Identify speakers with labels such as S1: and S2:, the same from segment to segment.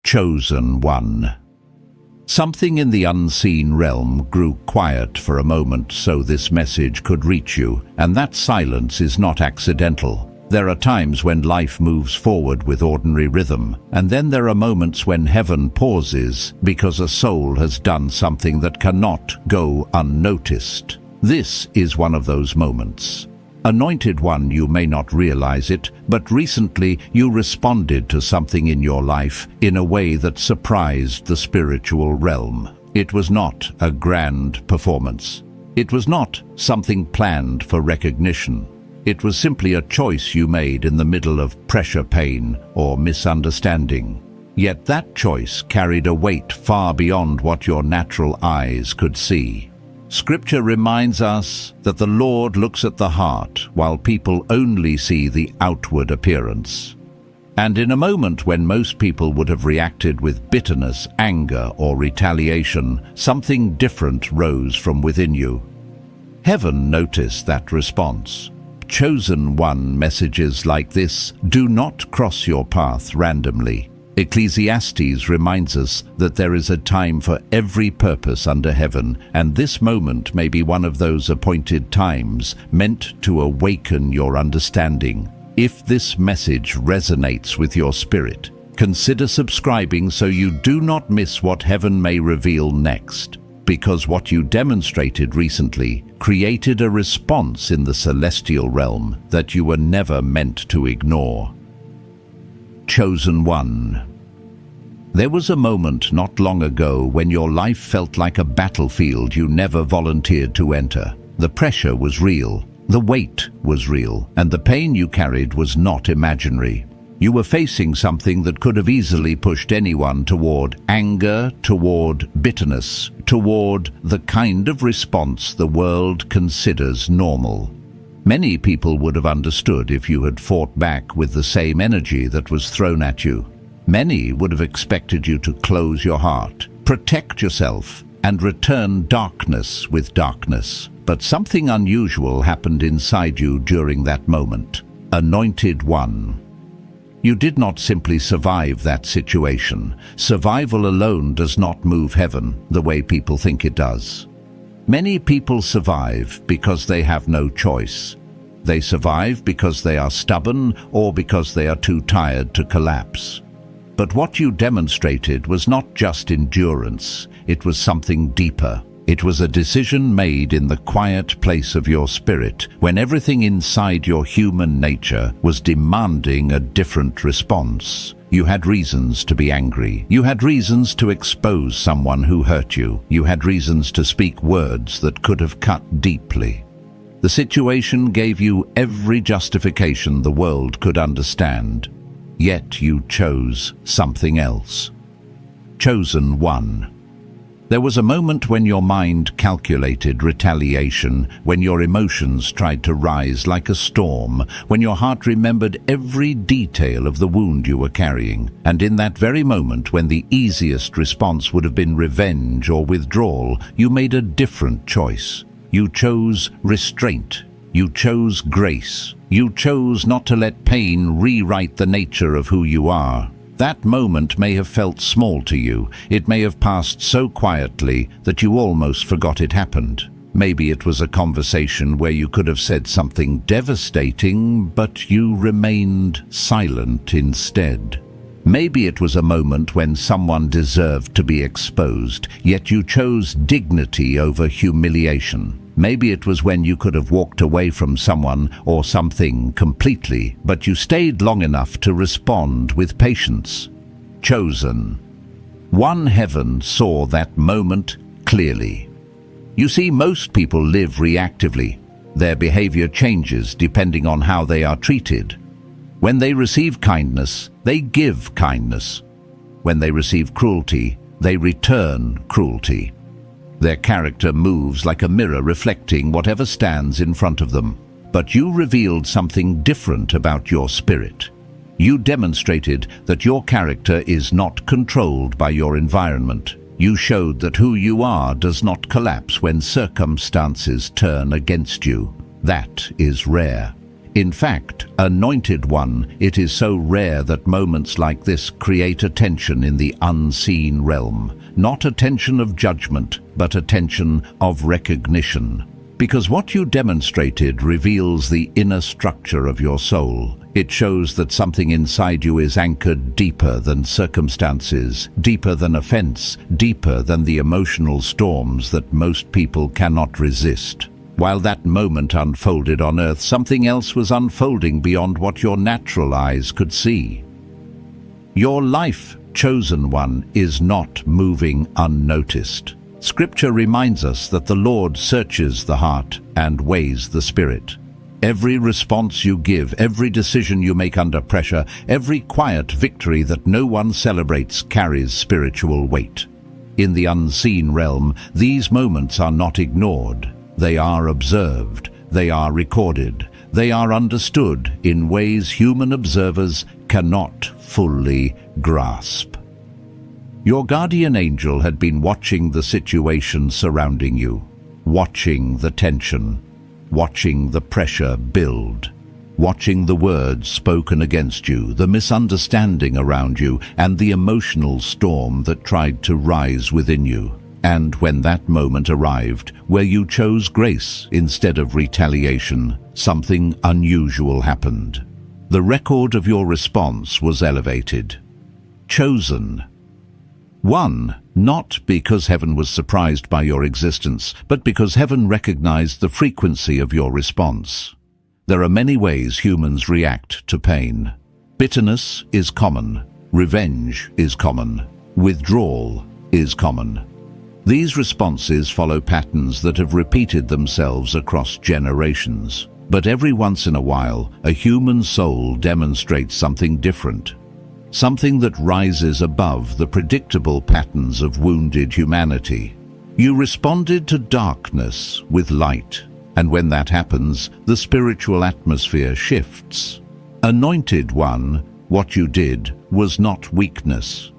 S1: Chosen one. Something in the unseen realm grew quiet for a moment so this message could reach you, and that silence is not accidental. There are times when life moves forward with ordinary rhythm, and then there are moments when heaven pauses because a soul has done something that cannot go unnoticed. This is one of those moments. Anointed one, you may not realize it, but recently you responded to something in your life in a way that surprised the spiritual realm. It was not a grand performance. It was not something planned for recognition. It was simply a choice you made in the middle of pressure, pain, or misunderstanding. Yet that choice carried a weight far beyond what your natural eyes could see. Scripture reminds us that the Lord looks at the heart while people only see the outward appearance. And in a moment when most people would have reacted with bitterness, anger, or retaliation, something different rose from within you. Heaven noticed that response. Chosen one messages like this do not cross your path randomly. Ecclesiastes reminds us that there is a time for every purpose under heaven, and this moment may be one of those appointed times meant to awaken your understanding. If this message resonates with your spirit, consider subscribing so you do not miss what heaven may reveal next, because what you demonstrated recently created a response in the celestial realm that you were never meant to ignore. Chosen one. There was a moment not long ago when your life felt like a battlefield you never volunteered to enter. The pressure was real, the weight was real, and the pain you carried was not imaginary. You were facing something that could have easily pushed anyone toward anger, toward bitterness, toward the kind of response the world considers normal. Many people would have understood if you had fought back with the same energy that was thrown at you. Many would have expected you to close your heart, protect yourself, and return darkness with darkness. But something unusual happened inside you during that moment. Anointed one. You did not simply survive that situation. Survival alone does not move heaven the way people think it does. Many people survive because they have no choice. They survive because they are stubborn or because they are too tired to collapse. But what you demonstrated was not just endurance, it was something deeper. It was a decision made in the quiet place of your spirit, when everything inside your human nature was demanding a different response. You had reasons to be angry. You had reasons to expose someone who hurt you. You had reasons to speak words that could have cut deeply. The situation gave you every justification the world could understand. Yet you chose something else. Chosen one. There was a moment when your mind calculated retaliation, when your emotions tried to rise like a storm, when your heart remembered every detail of the wound you were carrying. And in that very moment, when the easiest response would have been revenge or withdrawal, you made a different choice. You chose restraint. You chose grace. You chose not to let pain rewrite the nature of who you are. That moment may have felt small to you. It may have passed so quietly that you almost forgot it happened. Maybe it was a conversation where you could have said something devastating, but you remained silent instead. Maybe it was a moment when someone deserved to be exposed, yet you chose dignity over humiliation. Maybe it was when you could have walked away from someone or something completely, but you stayed long enough to respond with patience. Chosen. One heaven saw that moment clearly. You see, most people live reactively. Their behavior changes depending on how they are treated. When they receive kindness, they give kindness. When they receive cruelty, they return cruelty. Their character moves like a mirror reflecting whatever stands in front of them. But you revealed something different about your spirit. You demonstrated that your character is not controlled by your environment. You showed that who you are does not collapse when circumstances turn against you. That is rare. In fact, Anointed One, it is so rare that moments like this create a tension in the unseen realm. Not a tension of judgment, but a tension of recognition. Because what you demonstrated reveals the inner structure of your soul. It shows that something inside you is anchored deeper than circumstances, deeper than offense, deeper than the emotional storms that most people cannot resist. While that moment unfolded on earth, something else was unfolding beyond what your natural eyes could see. Your life, chosen one, is not moving unnoticed. Scripture reminds us that the Lord searches the heart and weighs the spirit. Every response you give, every decision you make under pressure, every quiet victory that no one celebrates carries spiritual weight. In the unseen realm, these moments are not ignored. They are observed, they are recorded, they are understood in ways human observers cannot fully grasp. Your guardian angel had been watching the situation surrounding you, watching the tension, watching the pressure build, watching the words spoken against you, the misunderstanding around you, and the emotional storm that tried to rise within you. And when that moment arrived, where you chose grace instead of retaliation, something unusual happened. The record of your response was elevated. Chosen. One, not because heaven was surprised by your existence, but because heaven recognized the frequency of your response. There are many ways humans react to pain. Bitterness is common. Revenge is common. Withdrawal is common. These responses follow patterns that have repeated themselves across generations. But every once in a while, a human soul demonstrates something different. Something that rises above the predictable patterns of wounded humanity. You responded to darkness with light, and when that happens, the spiritual atmosphere shifts. Anointed One, what you did was not weakness.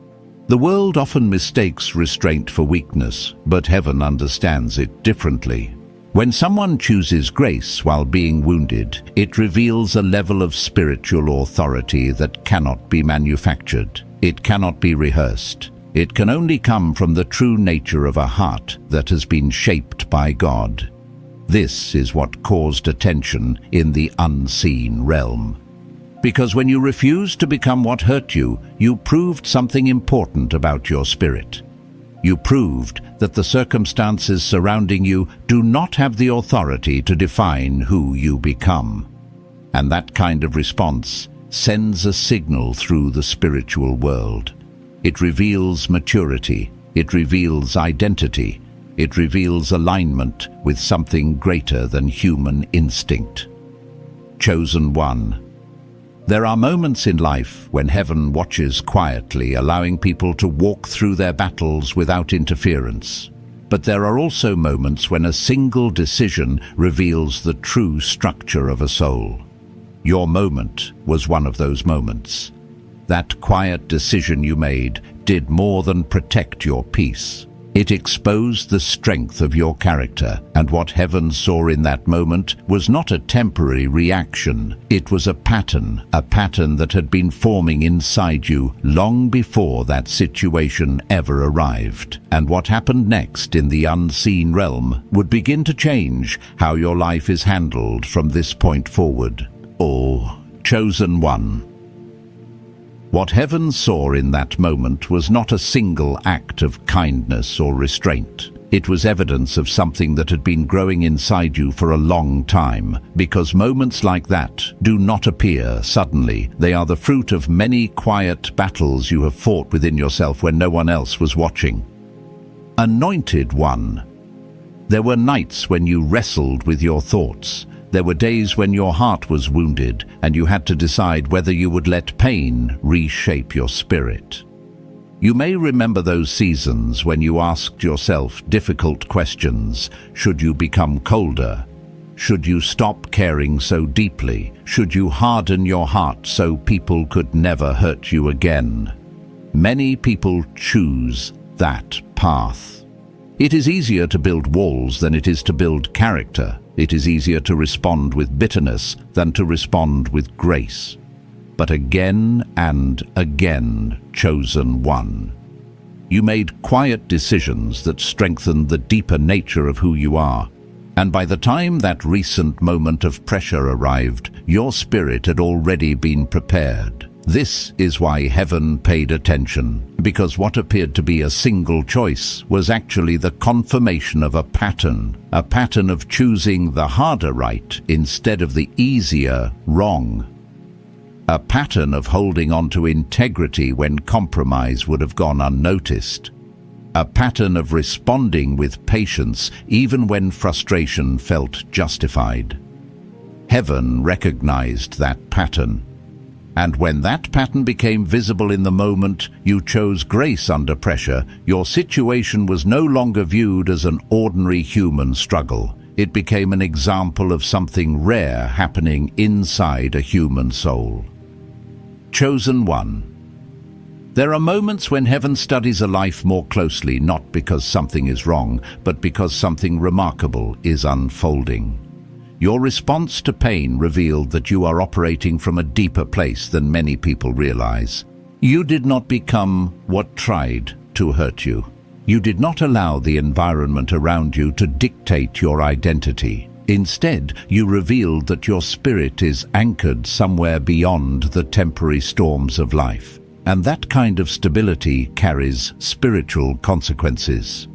S1: The world often mistakes restraint for weakness, but heaven understands it differently. When someone chooses grace while being wounded, it reveals a level of spiritual authority that cannot be manufactured. It cannot be rehearsed. It can only come from the true nature of a heart that has been shaped by God. This is what caused attention in the unseen realm. Because when you refused to become what hurt you, you proved something important about your spirit. You proved that the circumstances surrounding you do not have the authority to define who you become. And that kind of response sends a signal through the spiritual world. It reveals maturity. It reveals identity. It reveals alignment with something greater than human instinct. Chosen One. There are moments in life when heaven watches quietly, allowing people to walk through their battles without interference. But there are also moments when a single decision reveals the true structure of a soul. Your moment was one of those moments. That quiet decision you made did more than protect your peace. It exposed the strength of your character, and what heaven saw in that moment was not a temporary reaction. It was a pattern that had been forming inside you long before that situation ever arrived. And what happened next in the unseen realm would begin to change how your life is handled from this point forward. Oh, Chosen One. What heaven saw in that moment was not a single act of kindness or restraint. It was evidence of something that had been growing inside you for a long time, because moments like that do not appear suddenly. They are the fruit of many quiet battles you have fought within yourself when no one else was watching. Anointed One. There were nights when you wrestled with your thoughts. There were days when your heart was wounded and you had to decide whether you would let pain reshape your spirit. You may remember those seasons when you asked yourself difficult questions. Should you become colder? Should you stop caring so deeply? Should you harden your heart so people could never hurt you again? Many people choose that path. It is easier to build walls than it is to build character. It is easier to respond with bitterness than to respond with grace. But again and again, chosen one, you made quiet decisions that strengthened the deeper nature of who you are. And by the time that recent moment of pressure arrived, your spirit had already been prepared. This is why heaven paid attention, because what appeared to be a single choice was actually the confirmation of a pattern of choosing the harder right instead of the easier wrong. A pattern of holding on to integrity when compromise would have gone unnoticed. A pattern of responding with patience even when frustration felt justified. Heaven recognized that pattern. And when that pattern became visible in the moment you chose grace under pressure, your situation was no longer viewed as an ordinary human struggle. It became an example of something rare happening inside a human soul. Chosen one. There are moments when heaven studies a life more closely, not because something is wrong, but because something remarkable is unfolding. Your response to pain revealed that you are operating from a deeper place than many people realize. You did not become what tried to hurt you. You did not allow the environment around you to dictate your identity. Instead, you revealed that your spirit is anchored somewhere beyond the temporary storms of life. And that kind of stability carries spiritual consequences.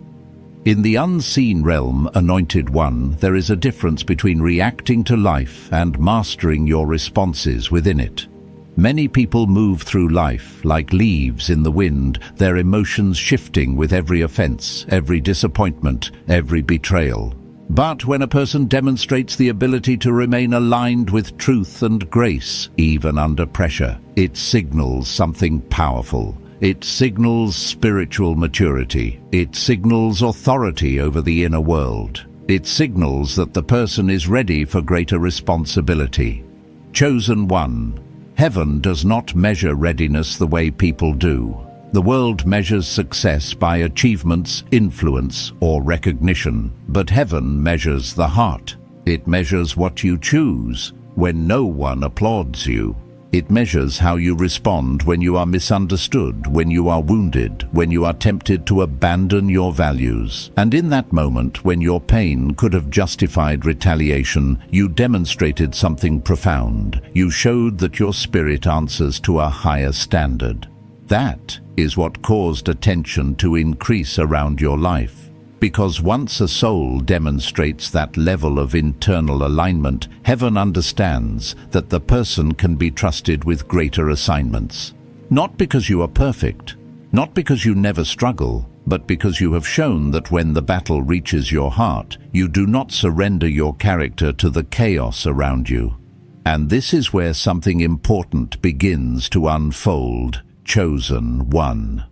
S1: In the unseen realm, Anointed One, there is a difference between reacting to life and mastering your responses within it. Many people move through life like leaves in the wind, their emotions shifting with every offense, every disappointment, every betrayal. But when a person demonstrates the ability to remain aligned with truth and grace, even under pressure, it signals something powerful. It signals spiritual maturity. It signals authority over the inner world. It signals that the person is ready for greater responsibility. Chosen one. Heaven does not measure readiness the way people do. The world measures success by achievements, influence, or recognition. But heaven measures the heart. It measures what you choose when no one applauds you. It measures how you respond when you are misunderstood, when you are wounded, when you are tempted to abandon your values. And in that moment, when your pain could have justified retaliation, you demonstrated something profound. You showed that your spirit answers to a higher standard. That is what caused attention to increase around your life. Because once a soul demonstrates that level of internal alignment, heaven understands that the person can be trusted with greater assignments. Not because you are perfect, not because you never struggle, but because you have shown that when the battle reaches your heart, you do not surrender your character to the chaos around you. And this is where something important begins to unfold. Chosen one.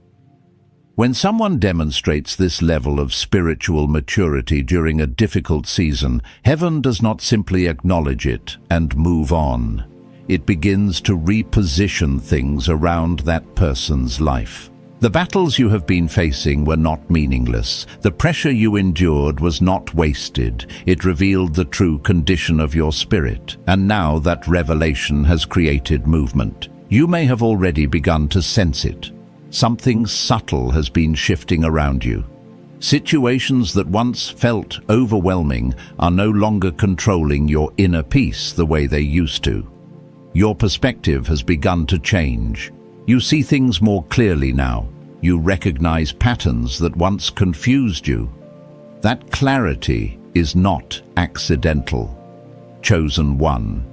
S1: When someone demonstrates this level of spiritual maturity during a difficult season, heaven does not simply acknowledge it and move on. It begins to reposition things around that person's life. The battles you have been facing were not meaningless. The pressure you endured was not wasted. It revealed the true condition of your spirit. And now that revelation has created movement. You may have already begun to sense it. Something subtle has been shifting around you. Situations that once felt overwhelming are no longer controlling your inner peace the way they used to. Your perspective has begun to change. You see things more clearly now. You recognize patterns that once confused you. That clarity is not accidental. Chosen one.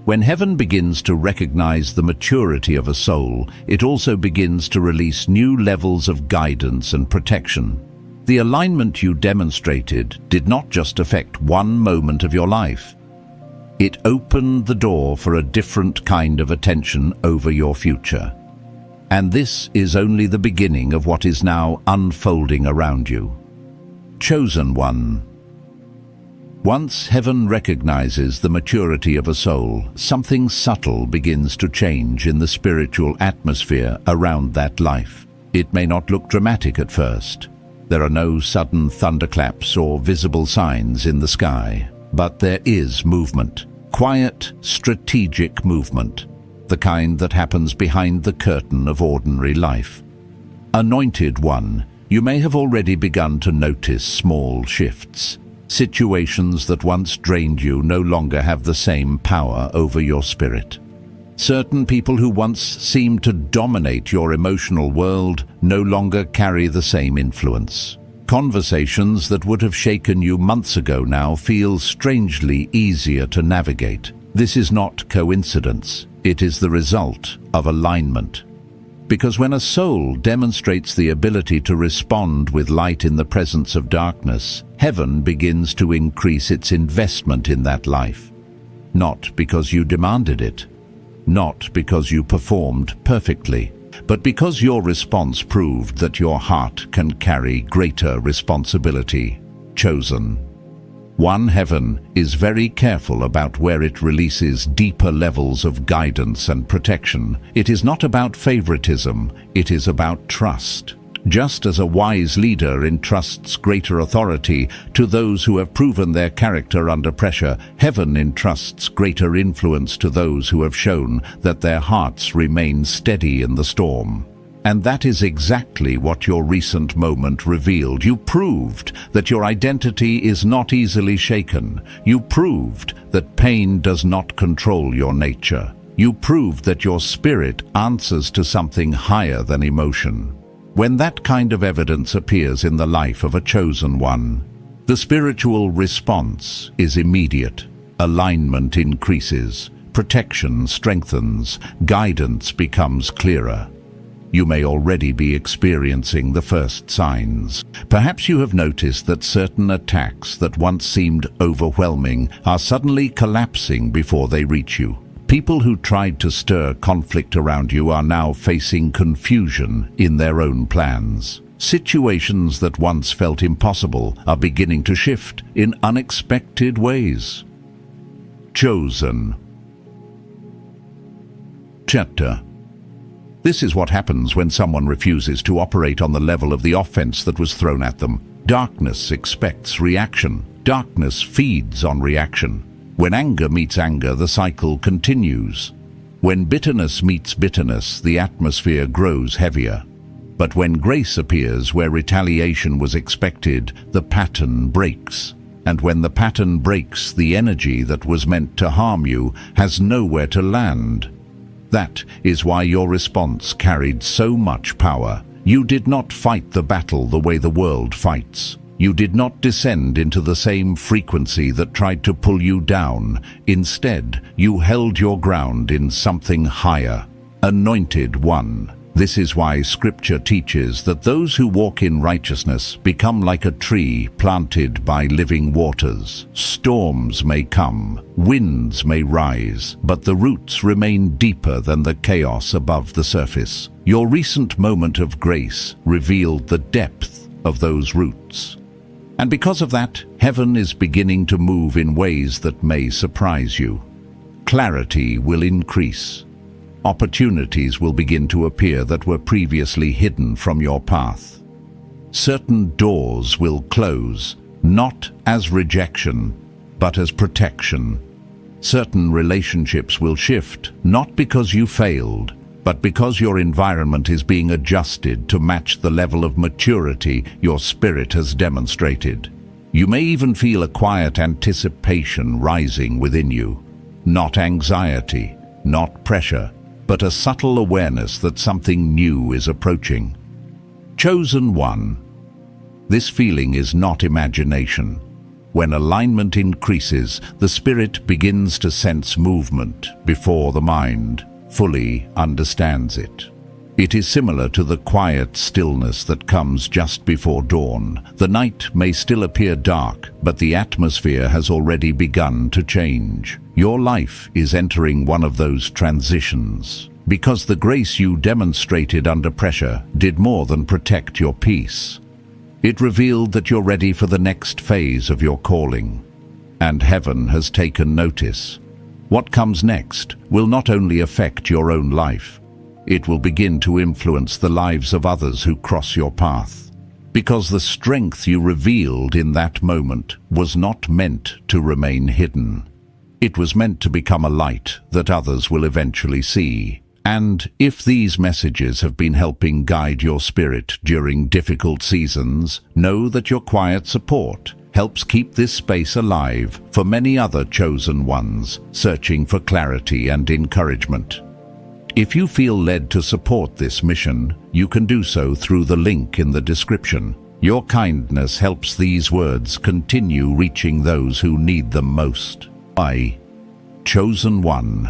S1: When heaven begins to recognize the maturity of a soul, it also begins to release new levels of guidance and protection. The alignment you demonstrated did not just affect one moment of your life. It opened the door for a different kind of attention over your future. And this is only the beginning of what is now unfolding around you. Chosen one. Once heaven recognizes the maturity of a soul, something subtle begins to change in the spiritual atmosphere around that life. It may not look dramatic at first. There are no sudden thunderclaps or visible signs in the sky, but there is movement. Quiet, strategic movement. The kind that happens behind the curtain of ordinary life. Anointed One, you may have already begun to notice small shifts. Situations that once drained you no longer have the same power over your spirit. Certain people who once seemed to dominate your emotional world no longer carry the same influence. Conversations that would have shaken you months ago now feel strangely easier to navigate. This is not coincidence. It is the result of alignment. Because when a soul demonstrates the ability to respond with light in the presence of darkness, heaven begins to increase its investment in that life. Not because you demanded it. Not because you performed perfectly, but because your response proved that your heart can carry greater responsibility. Chosen. One, heaven is very careful about where it releases deeper levels of guidance and protection. It is not about favoritism, it is about trust. Just as a wise leader entrusts greater authority to those who have proven their character under pressure, heaven entrusts greater influence to those who have shown that their hearts remain steady in the storm. And that is exactly what your recent moment revealed. You proved that your identity is not easily shaken. You proved that pain does not control your nature. You proved that your spirit answers to something higher than emotion. When that kind of evidence appears in the life of a chosen one, the spiritual response is immediate. Alignment increases, protection strengthens, guidance becomes clearer. You may already be experiencing the first signs. Perhaps you have noticed that certain attacks that once seemed overwhelming are suddenly collapsing before they reach you. People who tried to stir conflict around you are now facing confusion in their own plans. Situations that once felt impossible are beginning to shift in unexpected ways. Chosen. Chapter. This is what happens when someone refuses to operate on the level of the offense that was thrown at them. Darkness expects reaction. Darkness feeds on reaction. When anger meets anger, the cycle continues. When bitterness meets bitterness, the atmosphere grows heavier. But when grace appears where retaliation was expected, the pattern breaks. And when the pattern breaks, the energy that was meant to harm you has nowhere to land. That is why your response carried so much power. You did not fight the battle the way the world fights. You did not descend into the same frequency that tried to pull you down. Instead, you held your ground in something higher. Anointed One. This is why Scripture teaches that those who walk in righteousness become like a tree planted by living waters. Storms may come, winds may rise, but the roots remain deeper than the chaos above the surface. Your recent moment of grace revealed the depth of those roots. And because of that, heaven is beginning to move in ways that may surprise you. Clarity will increase. Opportunities will begin to appear that were previously hidden from your path. Certain doors will close, not as rejection, but as protection. Certain relationships will shift, not because you failed, but because your environment is being adjusted to match the level of maturity your spirit has demonstrated. You may even feel a quiet anticipation rising within you. Not anxiety, not pressure, but a subtle awareness that something new is approaching. Chosen One. This feeling is not imagination. When alignment increases, the spirit begins to sense movement before the mind fully understands it. It is similar to the quiet stillness that comes just before dawn. The night may still appear dark, but the atmosphere has already begun to change. Your life is entering one of those transitions, because the grace you demonstrated under pressure did more than protect your peace. It revealed that you're ready for the next phase of your calling. And heaven has taken notice. What comes next will not only affect your own life, it will begin to influence the lives of others who cross your path. because the strength you revealed in that moment was not meant to remain hidden. It was meant to become a light that others will eventually see. And if these messages have been helping guide your spirit during difficult seasons, know that your quiet support helps keep this space alive for many other chosen ones searching for clarity and encouragement. If you feel led to support this mission, you can do so through the link in the description. Your kindness helps these words continue reaching those who need them most. I, Chosen One.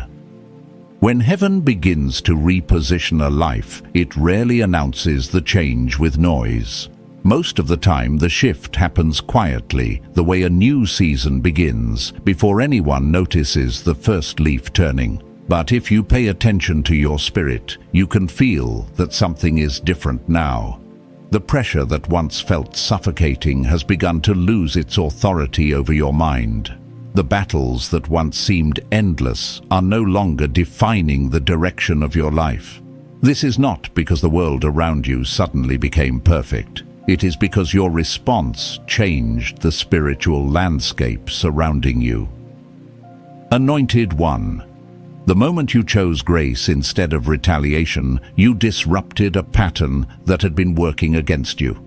S1: When heaven begins to reposition a life, it rarely announces the change with noise. Most of the time, the shift happens quietly, the way a new season begins, before anyone notices the first leaf turning. But if you pay attention to your spirit, you can feel that something is different now. The pressure that once felt suffocating has begun to lose its authority over your mind. The battles that once seemed endless are no longer defining the direction of your life. This is not because the world around you suddenly became perfect. It is because your response changed the spiritual landscape surrounding you. Anointed One. The moment you chose grace instead of retaliation, you disrupted a pattern that had been working against you.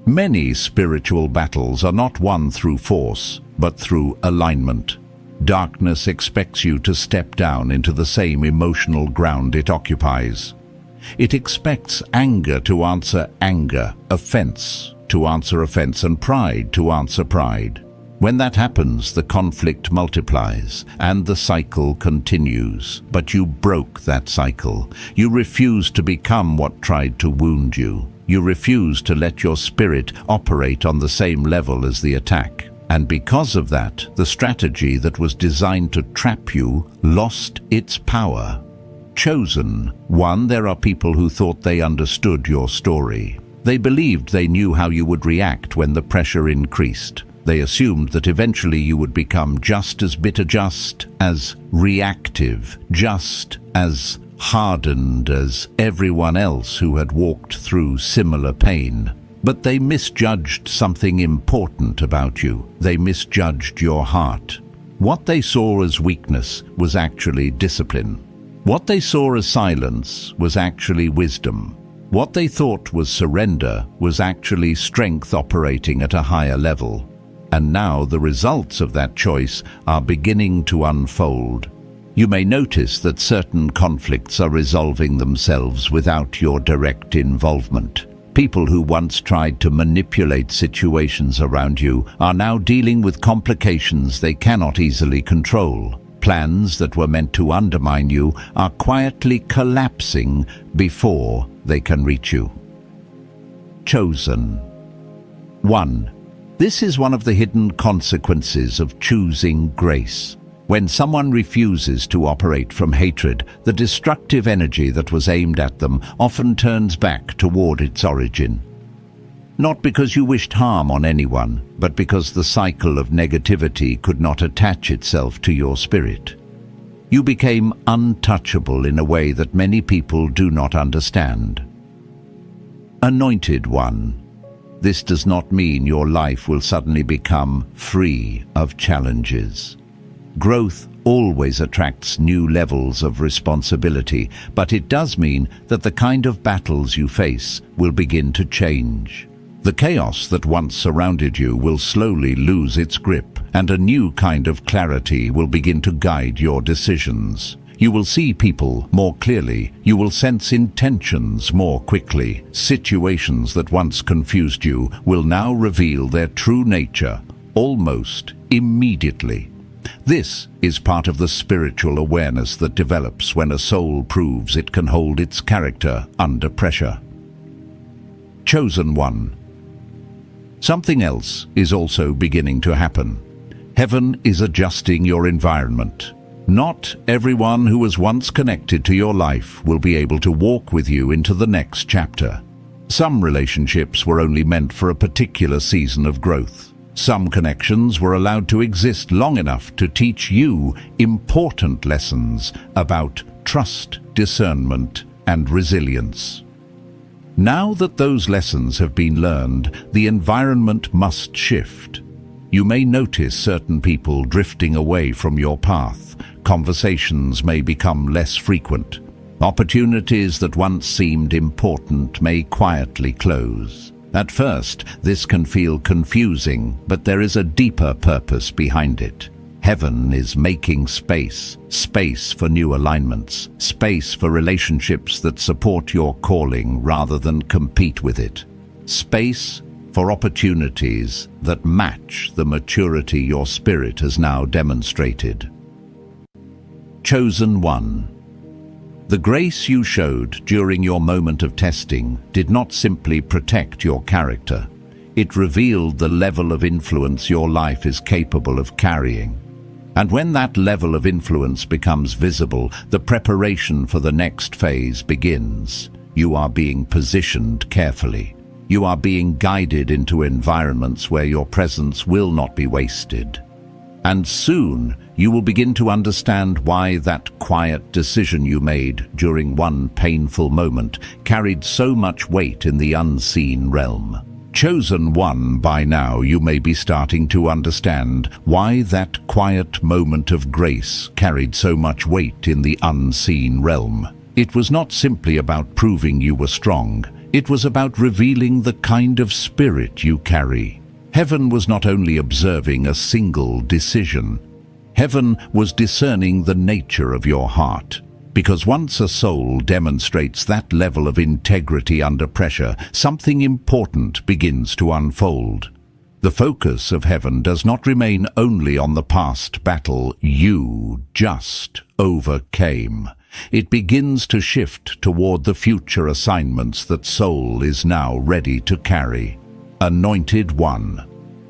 S1: Many spiritual battles are not won through force, but through alignment. Darkness expects you to step down into the same emotional ground it occupies. It expects anger to answer anger, offense to answer offense, and pride to answer pride. When that happens, the conflict multiplies and the cycle continues. But you broke that cycle. You refused to become what tried to wound you. You refused to let your spirit operate on the same level as the attack. And because of that, the strategy that was designed to trap you lost its power. Chosen One, there are people who thought they understood your story. They believed they knew how you would react when the pressure increased. They assumed that eventually you would become just as bitter, just as reactive, just as hardened as everyone else who had walked through similar pain. But they misjudged something important about you. They misjudged your heart. What they saw as weakness was actually discipline. What they saw as silence was actually wisdom. What they thought was surrender was actually strength operating at a higher level. And now the results of that choice are beginning to unfold. You may notice that certain conflicts are resolving themselves without your direct involvement. People who once tried to manipulate situations around you are now dealing with complications they cannot easily control. Plans that were meant to undermine you are quietly collapsing before they can reach you. Chosen One. This is one of the hidden consequences of choosing grace. When someone refuses to operate from hatred, the destructive energy that was aimed at them often turns back toward its origin. Not because you wished harm on anyone, but because the cycle of negativity could not attach itself to your spirit. You became untouchable in a way that many people do not understand. Anointed One. This does not mean your life will suddenly become free of challenges. Growth always attracts new levels of responsibility, but it does mean that the kind of battles you face will begin to change. The chaos that once surrounded you will slowly lose its grip, and a new kind of clarity will begin to guide your decisions. You will see people more clearly. You will sense intentions more quickly. Situations that once confused you will now reveal their true nature almost immediately. This is part of the spiritual awareness that develops when a soul proves it can hold its character under pressure. Chosen One. Something else is also beginning to happen. Heaven is adjusting your environment. Not everyone who was once connected to your life will be able to walk with you into the next chapter. Some relationships were only meant for a particular season of growth. Some connections were allowed to exist long enough to teach you important lessons about trust, discernment, and resilience. Now that those lessons have been learned, the environment must shift. You may notice certain people drifting away from your path. Conversations may become less frequent. Opportunities that once seemed important may quietly close. At first, this can feel confusing, but there is a deeper purpose behind it. Heaven is making space for new alignments, space for relationships that support your calling rather than compete with it, space for opportunities that match the maturity your spirit has now demonstrated. Chosen one. The grace you showed during your moment of testing did not simply protect your character. It revealed the level of influence your life is capable of carrying. And when that level of influence becomes visible, the preparation for the next phase begins. You are being positioned carefully. You are being guided into environments where your presence will not be wasted. And soon, you will begin to understand why that quiet decision you made during one painful moment carried so much weight in the unseen realm. Chosen one, by now you may be starting to understand why that quiet moment of grace carried so much weight in the unseen realm. It was not simply about proving you were strong. It was about revealing the kind of spirit you carry. Heaven was not only observing a single decision. Heaven was discerning the nature of your heart. Because once a soul demonstrates that level of integrity under pressure, something important begins to unfold. The focus of heaven does not remain only on the past battle you just overcame. It begins to shift toward the future assignments that soul is now ready to carry. Anointed one.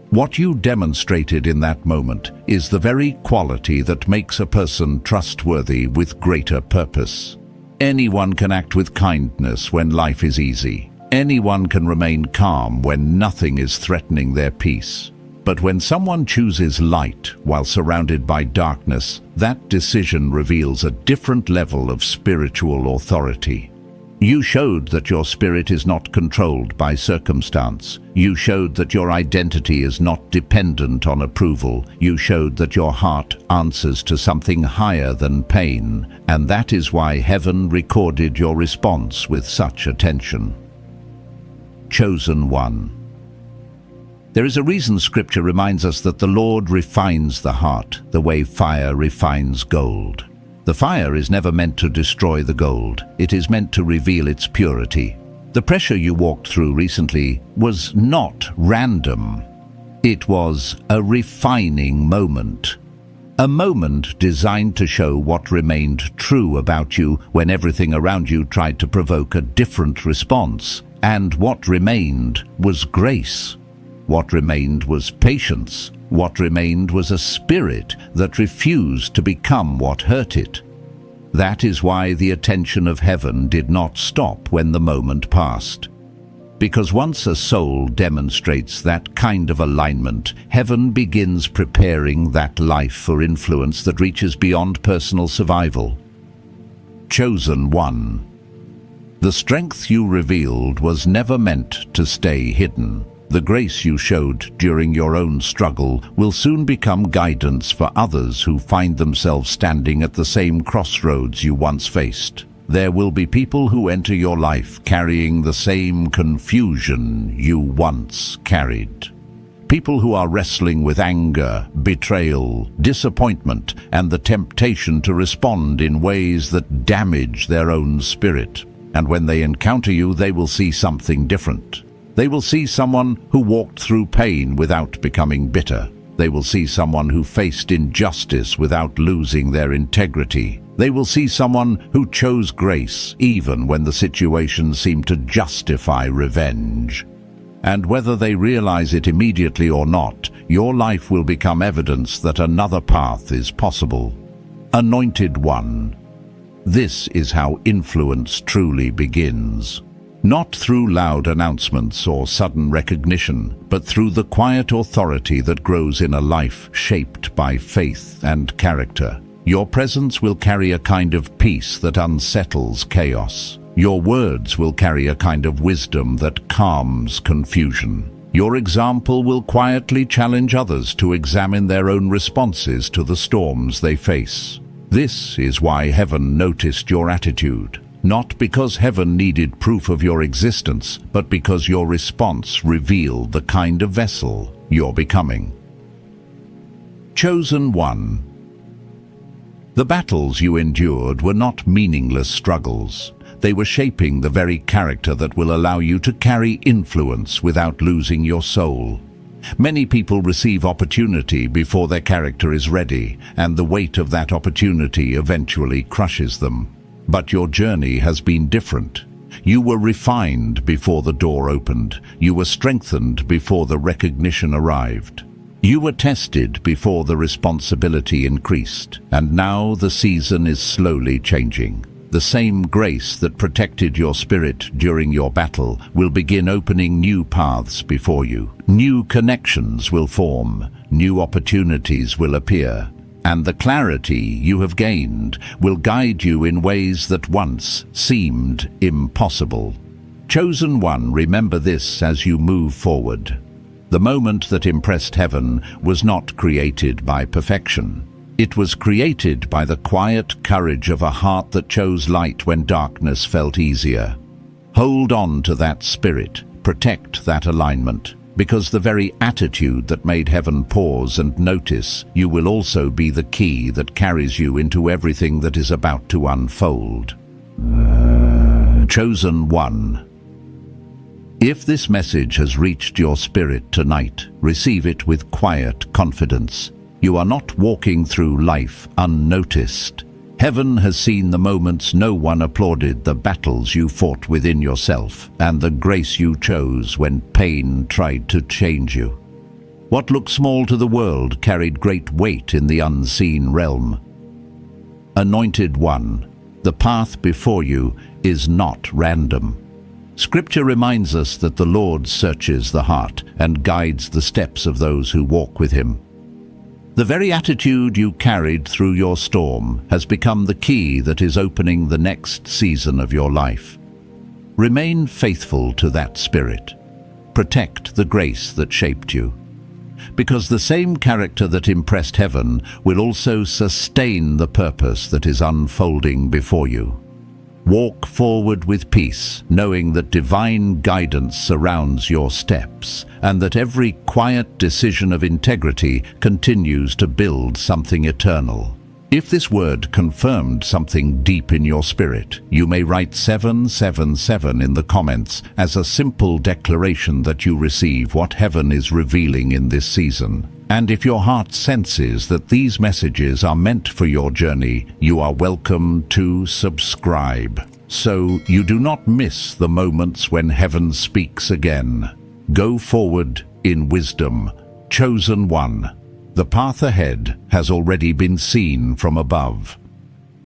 S1: What you demonstrated in that moment is the very quality that makes a person trustworthy with greater purpose. Anyone can act with kindness when life is easy. Anyone can remain calm when nothing is threatening their peace. But when someone chooses light while surrounded by darkness, that decision reveals a different level of spiritual authority. You showed that your spirit is not controlled by circumstance. You showed that your identity is not dependent on approval. You showed that your heart answers to something higher than pain, and that is why heaven recorded your response with such attention. Chosen one. There is a reason Scripture reminds us that the Lord refines the heart the way fire refines gold. The fire is never meant to destroy the gold. It is meant to reveal its purity. The pressure you walked through recently was not random. It was a refining moment. A moment designed to show what remained true about you when everything around you tried to provoke a different response. And what remained was grace. What remained was patience. What remained was a spirit that refused to become what hurt it. That is why the attention of heaven did not stop when the moment passed. Because once a soul demonstrates that kind of alignment, heaven begins preparing that life for influence that reaches beyond personal survival. Chosen one. The strength you revealed was never meant to stay hidden. The grace you showed during your own struggle will soon become guidance for others who find themselves standing at the same crossroads you once faced. There will be people who enter your life carrying the same confusion you once carried. People who are wrestling with anger, betrayal, disappointment, and the temptation to respond in ways that damage their own spirit. And when they encounter you, they will see something different. They will see someone who walked through pain without becoming bitter. They will see someone who faced injustice without losing their integrity. They will see someone who chose grace even when the situation seemed to justify revenge. And whether they realize it immediately or not, your life will become evidence that another path is possible. Anointed one. This is how influence truly begins. Not through loud announcements or sudden recognition, but through the quiet authority that grows in a life shaped by faith and character. Your presence will carry a kind of peace that unsettles chaos. Your words will carry a kind of wisdom that calms confusion. Your example will quietly challenge others to examine their own responses to the storms they face. This is why heaven noticed your attitude. Not because heaven needed proof of your existence, but because your response revealed the kind of vessel you're becoming. Chosen one. The battles you endured were not meaningless struggles. They were shaping the very character that will allow you to carry influence without losing your soul. Many people receive opportunity before their character is ready, and the weight of that opportunity eventually crushes them. But your journey has been different. You were refined before the door opened. You were strengthened before the recognition arrived. You were tested before the responsibility increased. And now the season is slowly changing. The same grace that protected your spirit during your battle will begin opening new paths before you. New connections will form. New opportunities will appear. And the clarity you have gained will guide you in ways that once seemed impossible. Chosen one, remember this as you move forward. The moment that impressed heaven was not created by perfection. It was created by the quiet courage of a heart that chose light when darkness felt easier. Hold on to that spirit, protect that alignment. Because the very attitude that made heaven pause and notice you will also be the key that carries you into everything that is about to unfold. Chosen one. If this message has reached your spirit tonight, receive it with quiet confidence. You are not walking through life unnoticed. Heaven has seen the moments no one applauded, the battles you fought within yourself, and the grace you chose when pain tried to change you. What looked small to the world carried great weight in the unseen realm. Anointed one, the path before you is not random. Scripture reminds us that the Lord searches the heart and guides the steps of those who walk with him. The very attitude you carried through your storm has become the key that is opening the next season of your life. Remain faithful to that spirit. Protect the grace that shaped you. Because the same character that impressed heaven will also sustain the purpose that is unfolding before you. Walk forward with peace, knowing that divine guidance surrounds your steps, and that every quiet decision of integrity continues to build something eternal. If this word confirmed something deep in your spirit, you may write 777 in the comments as a simple declaration that you receive what heaven is revealing in this season. And if your heart senses that these messages are meant for your journey, you are welcome to subscribe, so you do not miss the moments when heaven speaks again. Go forward in wisdom, chosen one. The path ahead has already been seen from above.